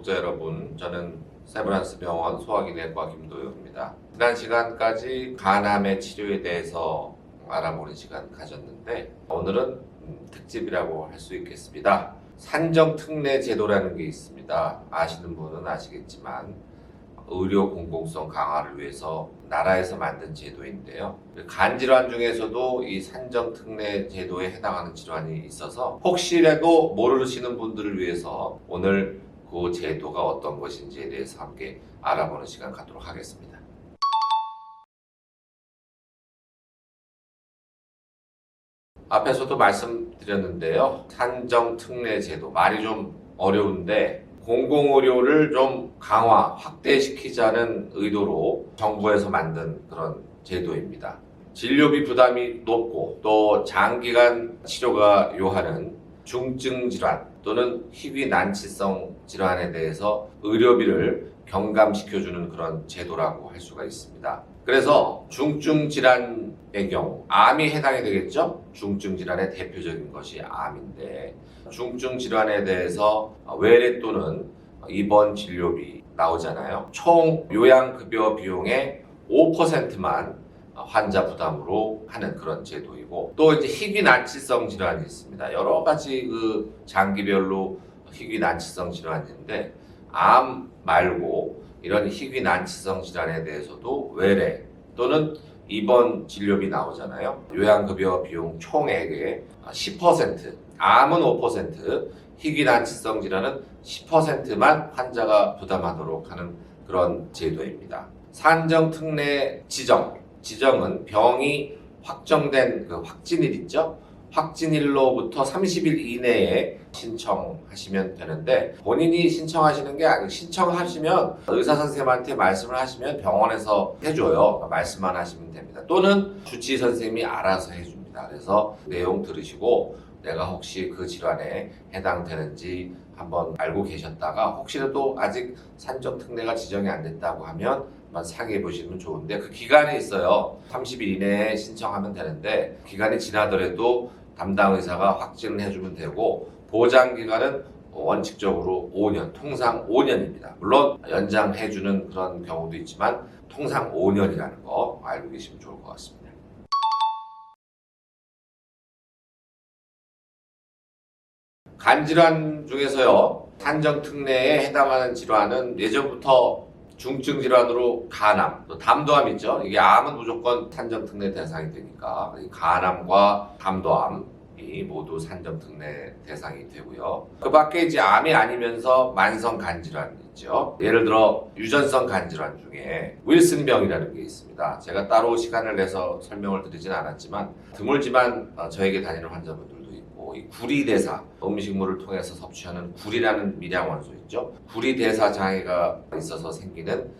구독자 여러분, 저는 세브란스 병원 소화기내과 김도영입니다. 지난 시간까지 간암의 치료에 대해서 알아보는 시간 가졌는데 오늘은 특집이라고 할 수 있겠습니다. 산정특례 제도라는 게 있습니다. 아시는 분은 아시겠지만 의료 공공성 강화를 위해서 나라에서 만든 제도인데요. 간질환 중에서도 이 산정특례 제도에 해당하는 질환이 있어서 혹시라도 모르시는 분들을 위해서 오늘 그 제도가 어떤 것인지에 대해서 함께 알아보는 시간 갖도록 하겠습니다. 앞에서도 말씀드렸는데요. 산정특례 제도, 말이 좀 어려운데 공공의료를 좀 강화, 확대시키자는 의도로 정부에서 만든 그런 제도입니다. 진료비 부담이 높고 또 장기간 치료가 요하는 중증 질환 또는 희귀 난치성 질환에 대해서 의료비를 경감시켜주는 그런 제도라고 할 수가 있습니다. 그래서 중증 질환의 경우 암이 해당이 되겠죠? 중증 질환의 대표적인 것이 암인데 중증 질환에 대해서 외래 또는 입원 진료비 나오잖아요. 총 요양급여 비용의 5%만 환자 부담으로 하는 그런 제도이고, 또 이제 희귀 난치성 질환이 있습니다. 여러 가지 그 장기별로 희귀 난치성 질환인데 암 말고 이런 희귀 난치성 질환에 대해서도 외래 또는 입원 진료비 나오잖아요. 요양급여 비용 총액의 10%, 암은 5%, 희귀 난치성 질환은 10%만 환자가 부담하도록 하는 그런 제도입니다. 산정특례 지정은 병이 확정된 그 확진일 있죠? 확진일로부터 30일 이내에 신청하시면 되는데 본인이 신청하시는 게 아니고 신청하시면 의사 선생님한테 말씀을 하시면 병원에서 해줘요. 말씀만 하시면 됩니다. 또는 주치의 선생님이 알아서 해줍니다. 그래서 내용 들으시고 내가 혹시 그 질환에 해당되는지 한번 알고 계셨다가 혹시라도 아직 산정특례가 지정이 안 됐다고 하면 한번 상의해 보시면 좋은데 그 기간이 있어요. 30일 이내에 신청하면 되는데 기간이 지나더라도 담당 의사가 확진을 해주면 되고 보장 기간은 원칙적으로 5년, 통상 5년입니다. 물론 연장해주는 그런 경우도 있지만 통상 5년이라는 거 알고 계시면 좋을 것 같습니다. 간질환 중에서요, 산정특례에 해당하는 질환은 예전부터 중증 질환으로 간암, 또 담도암 있죠. 이게 암은 무조건 산정특례 대상이 되니까 간암과 담도암이 모두 산정특례 대상이 되고요. 그 밖에 이제 암이 아니면서 만성 간질환 있죠. 예를 들어 유전성 간질환 중에 윌슨병이라는 게 있습니다. 제가 따로 시간을 내서 설명을 드리진 않았지만 드물지만 저에게 다니는 환자분들도 있고 이 구리대사, 음식물을 통해서 섭취하는 굴이라는 미량원소 있죠. 구리대사 장애가 있어서 생기는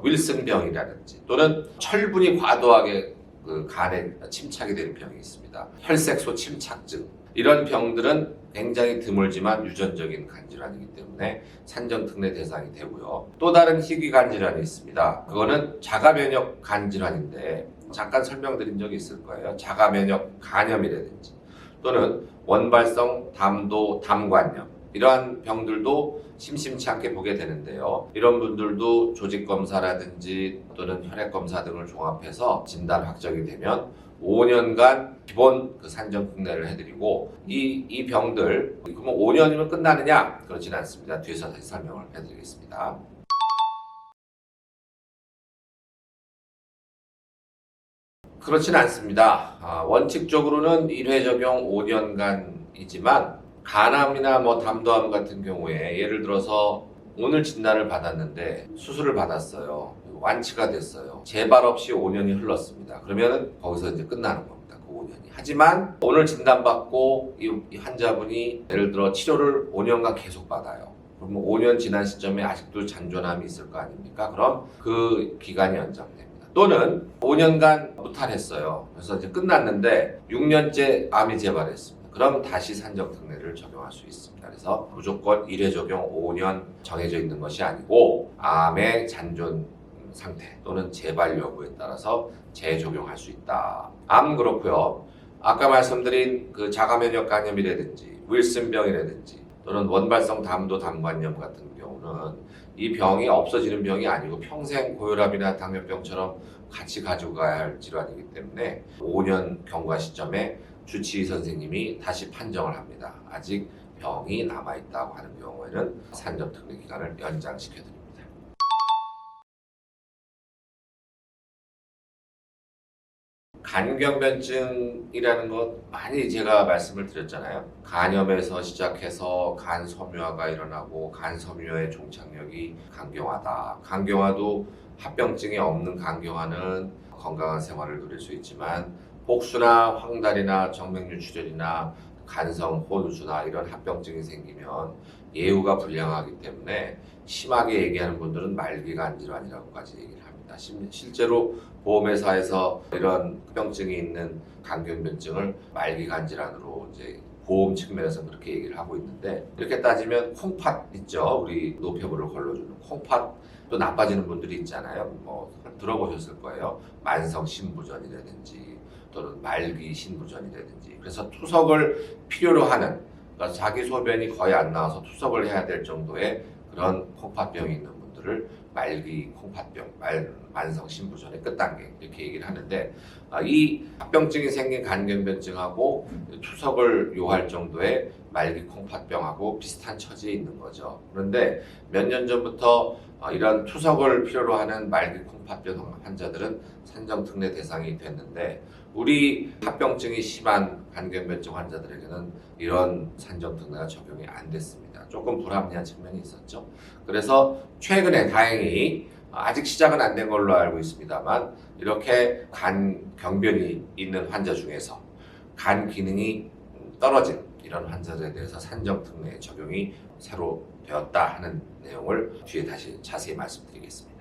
윌슨병이라든지 또는 철분이 과도하게 그 간에 침착이 되는 병이 있습니다. 혈색소 침착증. 이런 병들은 굉장히 드물지만 유전적인 간질환이기 때문에 산정특례 대상이 되고요. 또 다른 희귀 간질환이 있습니다. 그거는 자가면역 간질환인데 잠깐 설명드린 적이 있을 거예요. 자가면역 간염이라든지 또는 원발성 담도 담관염, 이러한 병들도 심심치 않게 보게 되는데요. 이런 분들도 조직검사라든지 또는 혈액검사 등을 종합해서 진단 확정이 되면 5년간 기본 그 산정특례를 해드리고 이 병들, 그러면 5년이면 끝나느냐? 그렇진 않습니다. 뒤에서 다시 설명을 해드리겠습니다. 그렇진 않습니다. 원칙적으로는 1회 적용 5년간이지만 간암이나 담도암 같은 경우에 예를 들어서 오늘 진단을 받았는데 수술을 받았어요. 완치가 됐어요. 재발 없이 5년이 흘렀습니다. 그러면 거기서 이제 끝나는 겁니다. 그 5년이. 하지만 오늘 진단받고 이 환자분이 예를 들어 치료를 5년간 계속 받아요. 그러면 5년 지난 시점에 아직도 잔존암이 있을 거 아닙니까? 그럼 그 기간이 연장됩니다. 또는 5년간 무탈했어요. 그래서 이제 끝났는데 6년째 암이 재발했습니다. 그럼 다시 산정특례를 적용할 수 있습니다. 그래서 무조건 1회 적용 5년 정해져 있는 것이 아니고 암의 잔존 상태 또는 재발 여부에 따라서 재적용할 수 있다. 암 그렇고요. 아까 말씀드린 그 자가면역 간염이라든지 윌슨병이라든지 또는 원발성 담도 담관염 같은 경우는 이 병이 없어지는 병이 아니고 평생 고혈압이나 당뇨병처럼 같이 가지고 가야 할 질환이기 때문에 5년 경과 시점에 주치의 선생님이 다시 판정을 합니다. 아직 병이 남아있다고 하는 경우에는 산전특례 기간을 연장시켜 드립니다. 간경변증이라는 것 많이 제가 말씀을 드렸잖아요. 간염에서 시작해서 간 섬유화가 일어나고 간 섬유화의 종착역이 간경화다. 간경화도 합병증이 없는 간경화는 건강한 생활을 누릴 수 있지만 복수나 황달이나 정맥류 출혈이나 간성 혼수나 이런 합병증이 생기면 예후가 불량하기 때문에 심하게 얘기하는 분들은 말기간 질환이라고까지 얘기를 합니다. 실제로 보험회사에서 이런 합병증이 있는 간경변증을 말기간 질환으로 이제 보험 측면에서 그렇게 얘기를 하고 있는데, 이렇게 따지면 콩팥 있죠. 우리 노폐물을 걸러주는 콩팥도 나빠지는 분들이 있잖아요. 뭐 들어보셨을 거예요. 만성 신부전이라든지 또는 말기 신부전이라든지. 그래서 투석을 필요로 하는, 그러니까 자기 소변이 거의 안 나와서 투석을 해야 될 정도의 그런 콩팥병이 있는 분들을 말기 콩팥병, 만성 신부전의 끝단계 이렇게 얘기를 하는데, 이 합병증이 생긴 간경변증하고 투석을 요할 정도의 말기 콩팥병하고 비슷한 처지에 있는 거죠. 그런데 몇 년 전부터 이런 투석을 필요로 하는 말기 콩팥병 환자들은 산정특례 대상이 됐는데, 우리 합병증이 심한 간경변증 환자들에게는 이런 산정특례가 적용이 안 됐습니다. 조금 불합리한 측면이 있었죠. 그래서 최근에 다행히 아직 시작은 안 된 걸로 알고 있습니다만, 이렇게 간 경변이 있는 환자 중에서 간 기능이 떨어진 이런 환자들에 대해서 산정특례 적용이 새로 되었다 하는 내용을 뒤에 다시 자세히 말씀드리겠습니다.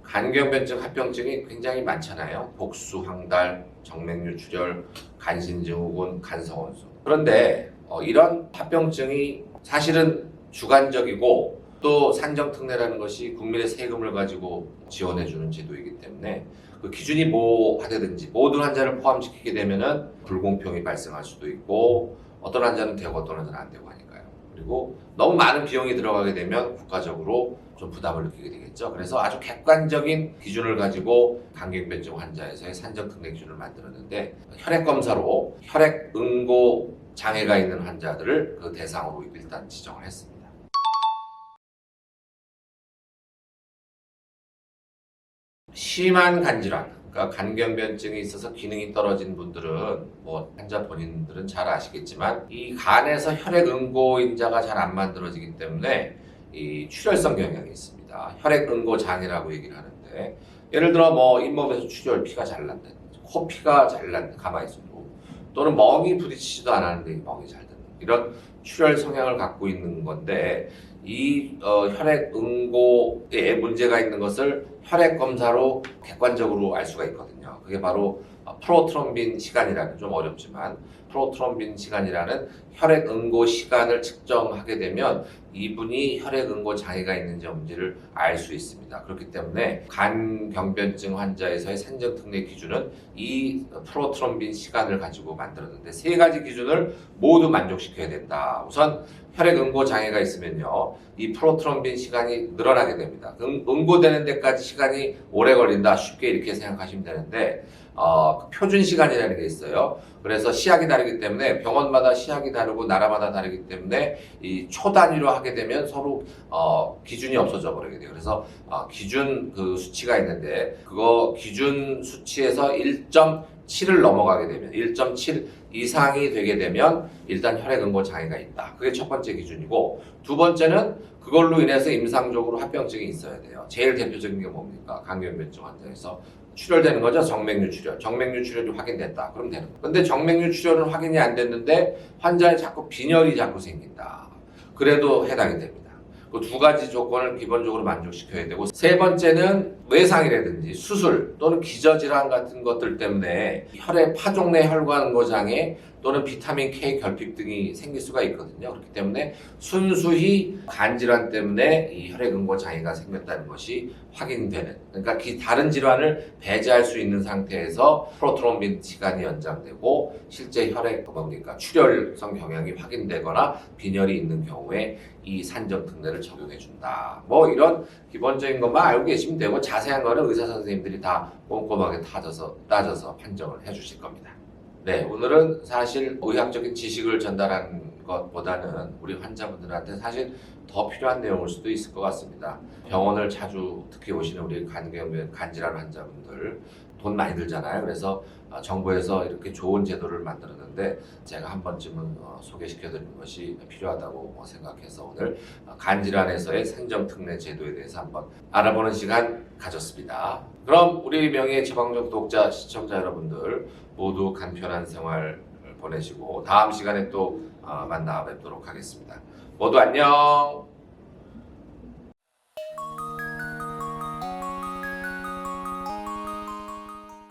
간경변증, 합병증이 굉장히 많잖아요. 복수, 황달, 정맥류 출혈, 간신증후군, 간성혼수. 그런데 이런 합병증이 사실은 주관적이고 또 산정특례라는 것이 국민의 세금을 가지고 지원해주는 제도이기 때문에 그 기준이 뭐 하되든지 모든 환자를 포함시키게 되면은 불공평이 발생할 수도 있고, 어떤 환자는 되고 어떤 환자는 안 되고 하니까요. 그리고 너무 많은 비용이 들어가게 되면 국가적으로 좀 부담을 느끼게 되겠죠. 그래서 아주 객관적인 기준을 가지고 간경변증 환자에서의 산정특례 기준을 만들었는데, 혈액검사로 혈액 응고 장애가 있는 환자들을 그 대상으로 일단 지정을 했습니다. 심한 간질환, 그러니까 간경변증이 있어서 기능이 떨어진 분들은 뭐 환자 본인들은 잘 아시겠지만 이 간에서 혈액 응고인자가 잘 안 만들어지기 때문에 이 출혈성 경향이 있습니다. 혈액 응고 장애라고 얘기를 하는데, 예를 들어 뭐 잇몸에서 출혈, 피가 잘 난다든지, 코피가 잘 난다, 가만히 있어도, 또는 멍이 부딪히지도 않았는데 멍이 잘 드는 이런 출혈 성향을 갖고 있는 건데, 이 혈액 응고에 문제가 있는 것을 혈액 검사로 객관적으로 알 수가 있거든요. 그게 바로 프로트롬빈 시간이라는, 좀 어렵지만 프로트롬빈 시간이라는 혈액 응고 시간을 측정하게 되면 이분이 혈액 응고 장애가 있는지 없는지를 알 수 있습니다. 그렇기 때문에 간경변증 환자에서의 산정특례 기준은 이 프로트롬빈 시간을 가지고 만들었는데, 세 가지 기준을 모두 만족시켜야 된다. 우선 혈액 응고 장애가 있으면요, 이 프로트롬빈 시간이 늘어나게 됩니다. 응고되는 데까지 시간이 오래 걸린다, 쉽게 이렇게 생각하시면 되는데, 표준 시간이라는 게 있어요. 그래서 시약이 다르기 때문에, 병원마다 시약이 다르고 나라마다 다르기 때문에 이 초 단위로 하게 되면 서로 기준이 없어져 버리게 돼요. 그래서 기준 그 수치가 있는데, 그거 기준 수치에서 1.7을 넘어가게 되면, 1.7 이상이 되게 되면 일단 혈액응고 장애가 있다. 그게 첫 번째 기준이고, 두 번째는 그걸로 인해서 임상적으로 합병증이 있어야 돼요. 제일 대표적인 게 뭡니까? 간경변증 환자에서 출혈되는 거죠. 정맥류 출혈. 정맥류 출혈이 확인됐다. 그럼 되는 거예요. 근데 정맥류 출혈은 확인이 안 됐는데 환자에 자꾸 빈혈이 자꾸 생긴다. 그래도 해당이 됩니다. 그 두 가지 조건을 기본적으로 만족시켜야 되고, 세 번째는 외상이라든지 수술 또는 기저질환 같은 것들 때문에 혈액 파종 내 혈관 응고 장애 또는 비타민 K 결핍 등이 생길 수가 있거든요. 그렇기 때문에 순수히 간 질환 때문에 이 혈액응고 장애가 생겼다는 것이 확인되는, 그러니까 다른 질환을 배제할 수 있는 상태에서 프로트롬빈 시간이 연장되고 실제 혈액 뭡니까 출혈성 경향이 확인되거나 빈혈이 있는 경우에 이 산정 특례를 적용해 준다. 뭐 이런 기본적인 것만 알고 계시면 되고 자세한 거는 의사 선생님들이 다 꼼꼼하게 따져서 판정을 해주실 겁니다. 네, 오늘은 사실 의학적인 지식을 전달한 것보다는 우리 환자분들한테 사실 더 필요한 내용일 수도 있을 것 같습니다. 병원을 자주 특히 오시는 우리 간질환 환자분들 돈 많이 들잖아요. 그래서 정부에서 이렇게 좋은 제도를 만들었는데 제가 한 번쯤은 소개시켜드리는 것이 필요하다고 생각해서 오늘 간질환에서의 산정특례 제도에 대해서 한번 알아보는 시간 가졌습니다. 그럼 우리 명예 지방적 독자 시청자 여러분들 모두 간편한 생활 보내시고 다음 시간에 또 만나 뵙도록 하겠습니다. 모두 안녕.